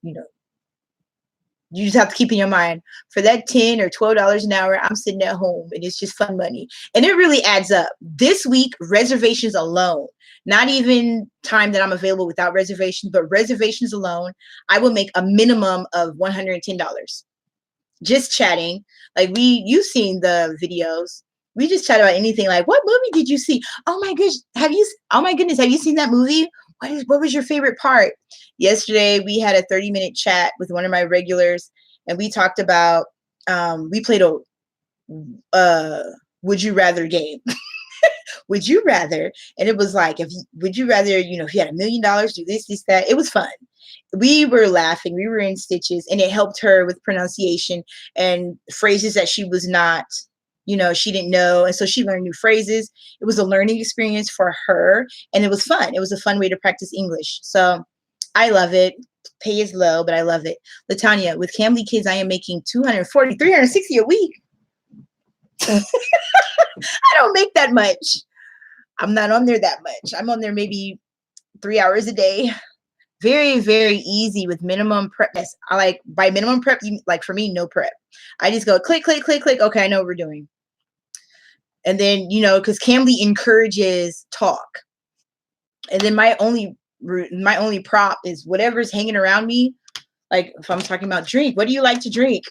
you just have to keep in your mind, for that $10 or $12 an hour, I'm sitting at home and it's just fun money. And it really adds up. This week, reservations alone, not even time that I'm available without reservations, but reservations alone, I will make a minimum of $110. Just chatting. Like you've seen the videos. We just chat about anything. Like, what movie did you see? Oh my goodness, have you seen that movie? What was your favorite part? Yesterday, we had a 30-minute chat with one of my regulars, and we talked about, we played a would you rather game. Would you rather? And it was like, would you rather, if you had $1 million, do this, that. It was fun. We were laughing. We were in stitches, and it helped her with pronunciation and phrases that she was not, she didn't know. And so she learned new phrases. It was a learning experience for her, and it was fun. It was a fun way to practice English. So I love it. Pay is low, but I love it. Latanya, with Cambly Kids, I am making $240, $360 a week. I don't make that much. I'm not on there that much. I'm on there maybe 3 hours a day. Very, very easy with minimum prep. Yes, I like by minimum prep, like for me, no prep. I just go click, click, click, click. Okay, I know what we're doing. And then, because Cambly encourages talk. And then my only prop is whatever's hanging around me. Like if I'm talking about drink, what do you like to drink?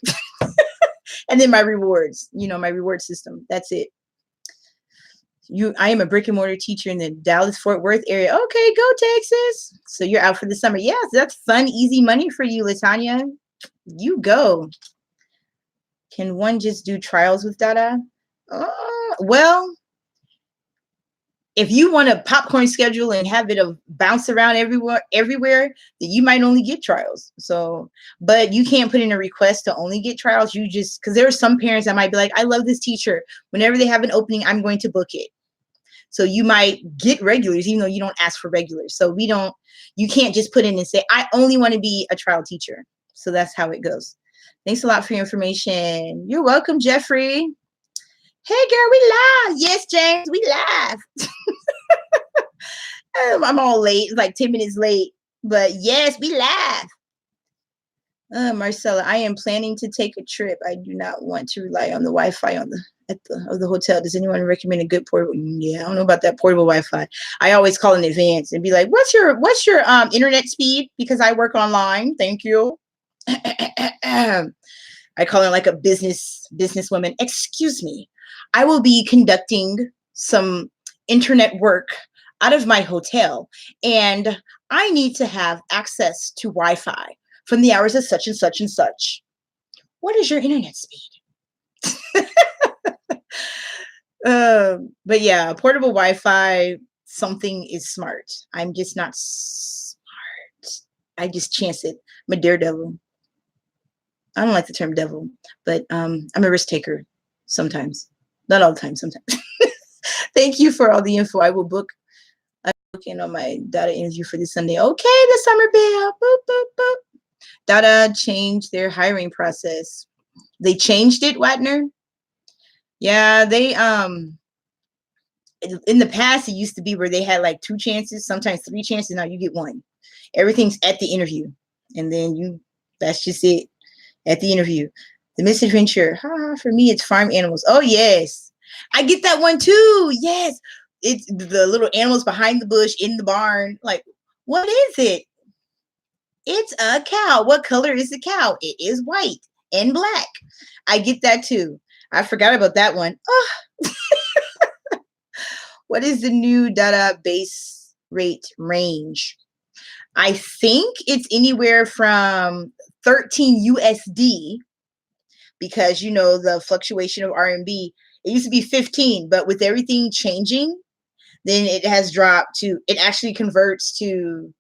And then my rewards, my reward system. That's it. I am a brick and mortar teacher in the Dallas-Fort Worth area. Okay, go Texas. So you're out for the summer. Yes, that's fun, easy money for you, Latanya. You go. Can one just do trials with DaDa? Well, if you want a popcorn schedule and have it bounce around everywhere, then you might only get trials. So, but you can't put in a request to only get trials. You just, because there are some parents that might be like, I love this teacher. Whenever they have an opening, I'm going to book it. So you might get regulars, even though you don't ask for regulars. So you can't just put in and say, I only want to be a trial teacher. So that's how it goes. Thanks a lot for your information. You're welcome, Jeffrey. Hey, girl, we live. Yes, James, we live. I'm all late, like 10 minutes late. But yes, we live. Marcella, I am planning to take a trip. I do not want to rely on the Wi-Fi of the hotel. Does anyone recommend a good portable? Yeah, I don't know about that portable Wi-Fi. I always call in advance and be like, what's your internet speed? Because I work online. Thank you. I call her like a businesswoman. Excuse me. I will be conducting some internet work out of my hotel, and I need to have access to Wi-Fi from the hours of such and such and such. What is your internet speed? But yeah, portable Wi-Fi, something is smart. I'm just not smart. I just chance it. I'm a daredevil. I don't like the term devil, but I'm a risk taker sometimes. Not all the time, sometimes. Thank you for all the info. I will book. I'm booking on my DaDa interview for this Sunday. Okay, the summer bell. Boop, boop, boop. DaDa changed their hiring process. They changed it, Watner. Yeah, they in the past it used to be where they had like 2 chances, sometimes 3 chances. Now you get 1. Everything's at the interview, and then that's just it at the interview. The misadventure. For me, it's farm animals. Oh yes, I get that one too. Yes, it's the little animals behind the bush in the barn. Like, what is it? It's a cow. What color is the cow? It is white and black. I get that too. I forgot about that one. Oh. What is the new DaDa base rate range? I think it's anywhere from 13 USD because, you know, the fluctuation of RMB. It used to be 15, but with everything changing, then it has dropped to, it actually converts to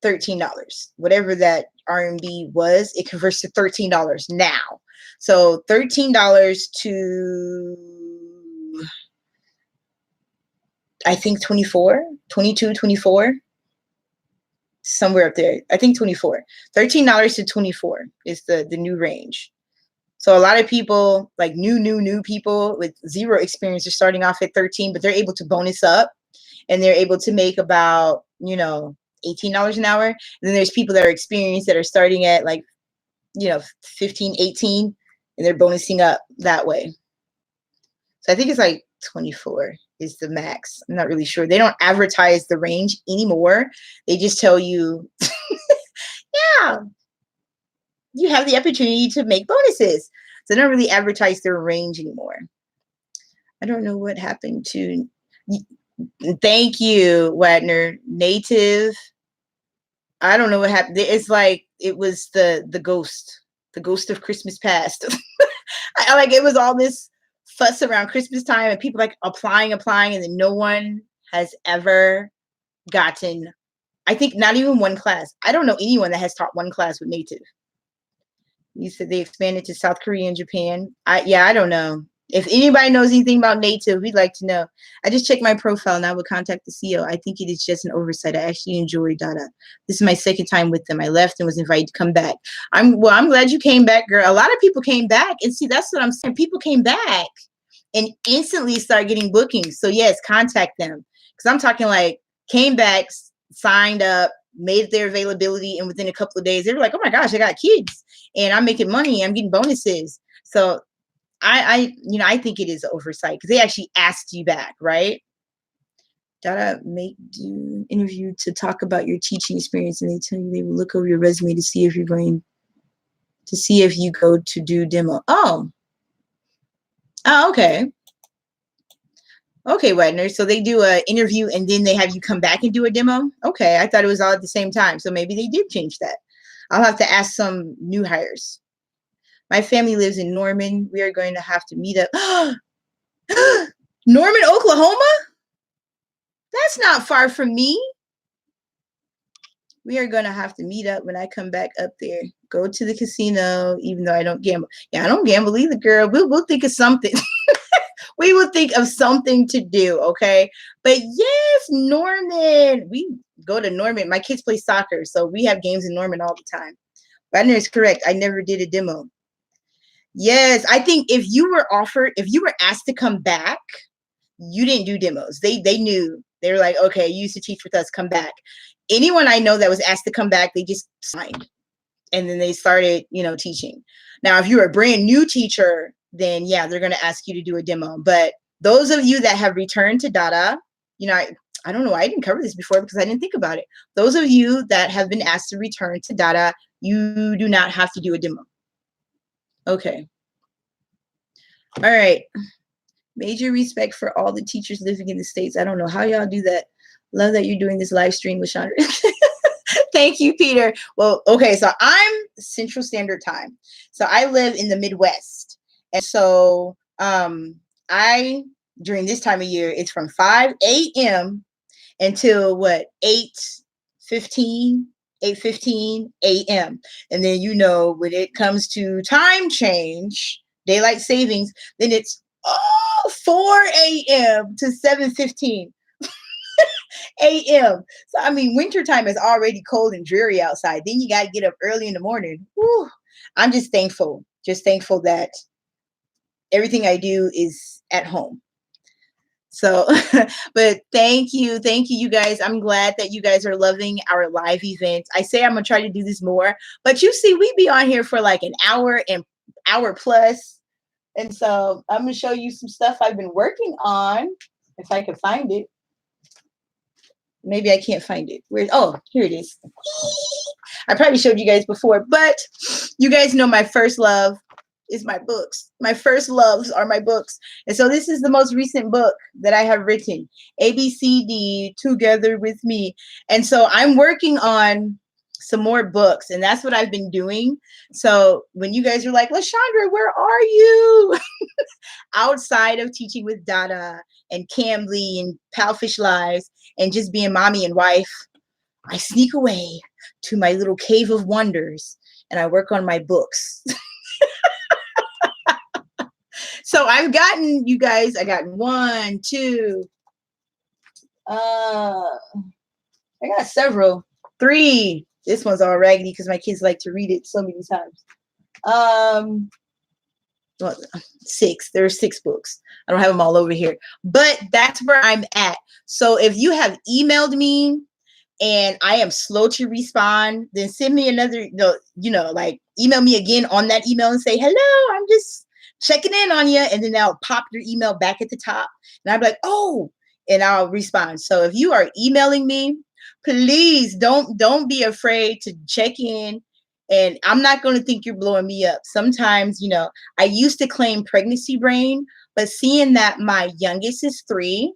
$13. Whatever that RMB was, it converts to $13 now. So $13 to, I think 24, 22, 24, somewhere up there. I think 24. $13 to 24 is the new range. So a lot of people, like new people with 0 experience, are starting off at 13, but they're able to bonus up and they're able to make about, you know, $18 an hour. And then there's people that are experienced that are starting at like, you know, 15, 18, and they're bonusing up that way. So I think it's like 24 is the max. I'm not really sure. They don't advertise the range anymore. They just tell you, yeah, you have the opportunity to make bonuses. So they don't really advertise their range anymore. I don't know what happened to, thank you, Wagner. Native. I don't know what happened. It's like, it was the ghost of Christmas past. I like, it was all this fuss around Christmas time and people like applying, and then no one has ever gotten, I think not even 1 class. I don't know anyone that has taught 1 class with native. You said they expanded to South Korea and Japan. I don't know. If anybody knows anything about native, we'd like to know. I just checked my profile and I would contact the CEO. I think it is just an oversight. I actually enjoy DaDa. This is my 2nd time with them. I left and was invited to come back. I'm glad you came back, girl. A lot of people came back, and see, that's what I'm saying. People came back and instantly start getting bookings. So yes, contact them. Because I'm talking like came back, signed up, made their availability, and within a couple of days, they were like, oh my gosh, I got kids and I'm making money. I'm getting bonuses. So I think it is oversight because they actually asked you back, right? DaDa do interview to talk about your teaching experience, and they tell you they will look over your resume to see if you're going to see if you go to do demo. Oh, okay. Okay, Wagner. So they do an interview and then they have you come back and do a demo? Okay, I thought it was all at the same time. So maybe they did change that. I'll have to ask some new hires. My family lives in Norman. We are going to have to meet up. Norman, Oklahoma? That's not far from me. We are going to have to meet up when I come back up there. Go to the casino, even though I don't gamble. Yeah, I don't gamble either, girl. We'll think of something. We will think of something to do, okay? But yes, Norman. We go to Norman. My kids play soccer, so we have games in Norman all the time. Wagner is correct. I never did a demo. Yes, I think if you were asked to come back, you didn't do demos. They knew. They were like, okay, you used to teach with us, come back. Anyone I know that was asked to come back, they just signed. And then they started, teaching. Now, if you're a brand new teacher, then yeah, they're going to ask you to do a demo. But those of you that have returned to DaDa, I don't know why I didn't cover this before because I didn't think about it. Those of you that have been asked to return to DaDa, you do not have to do a demo. Okay. All right. Major respect for all the teachers living in the States. I don't know how y'all do that. Love that you're doing this live stream with Chandra. Thank you, Peter. Well, okay, so I'm Central Standard Time. So I live in the Midwest. And so I during this time of year, it's from 5 a.m. until what, 8:15, 8:15 a.m. And then when it comes to time change, daylight savings, then it's 4 a.m. to 7:15 a.m. So I mean, wintertime is already cold and dreary outside. Then you got to get up early in the morning. Whew. I'm just thankful that everything I do is at home. So, but thank you, you guys. I'm glad that you guys are loving our live events. I say I'm gonna try to do this more, but you see, we be on here for like an hour and hour plus, and so I'm gonna show you some stuff I've been working on, if I can find it. Maybe I can't find it. Where? Oh, here it is. I probably showed you guys before, but you guys know my first love is my books. My first loves are my books. And so this is the most recent book that I have written, ABCD, Together with Me. And so I'm working on some more books, and that's what I've been doing. So when you guys are like, LaShandra, where are you? Outside of teaching with DaDa and Cambly and Palfish Lives and just being mommy and wife, I sneak away to my little cave of wonders and I work on my books. So I've gotten, you guys, I got 1, 2, I got several, 3. This one's all raggedy because my kids like to read it so many times. Well, 6. There are 6 books. I don't have them all over here, but that's where I'm at. So if you have emailed me and I am slow to respond, then send me another, like email me again on that email and say, hello, I'm just checking in on you. And then I'll pop your email back at the top and I'll be like, oh, and I'll respond. So if you are emailing me, please don't be afraid to check in. And I'm not going to think you're blowing me up. Sometimes, I used to claim pregnancy brain, but seeing that my youngest is 3,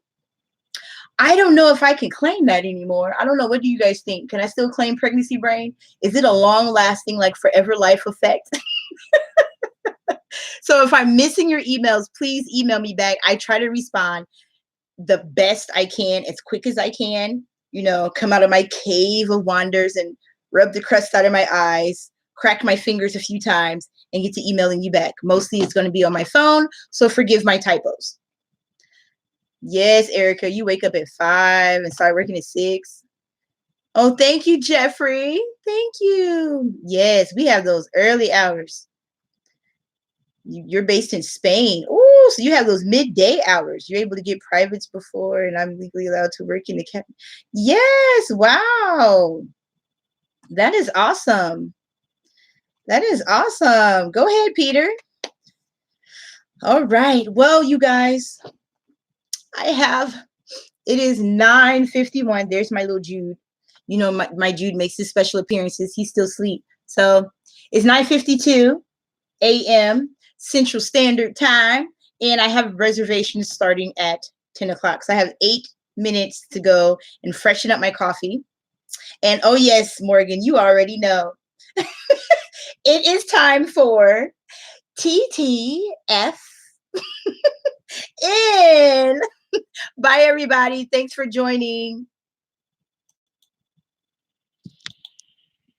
I don't know if I can claim that anymore. I don't know. What do you guys think? Can I still claim pregnancy brain? Is it a long lasting, like forever life effect? So if I'm missing your emails, please email me back. I try to respond the best I can, as quick as I can, come out of my cave of wonders and rub the crust out of my eyes, crack my fingers a few times, and get to emailing you back. Mostly it's going to be on my phone, so forgive my typos. Yes, Erica, you wake up at 5 and start working at 6. Oh, thank you, Jeffrey. Thank you. Yes, we have those early hours. You're based in Spain. Oh, so you have those midday hours. You're able to get privates before, and I'm legally allowed to work in the cabinet. Yes, wow. That is awesome. That is awesome. Go ahead, Peter. All right. Well, you guys, it is 9:51. There's my little Jude. My Jude makes his special appearances. He's still asleep. So it's 9:52 a.m. Central Standard Time. And I have reservations starting at 10 o'clock. So I have 8 minutes to go and freshen up my coffee. And oh yes, Morgan, you already know. It is time for TTF in. Bye, everybody. Thanks for joining.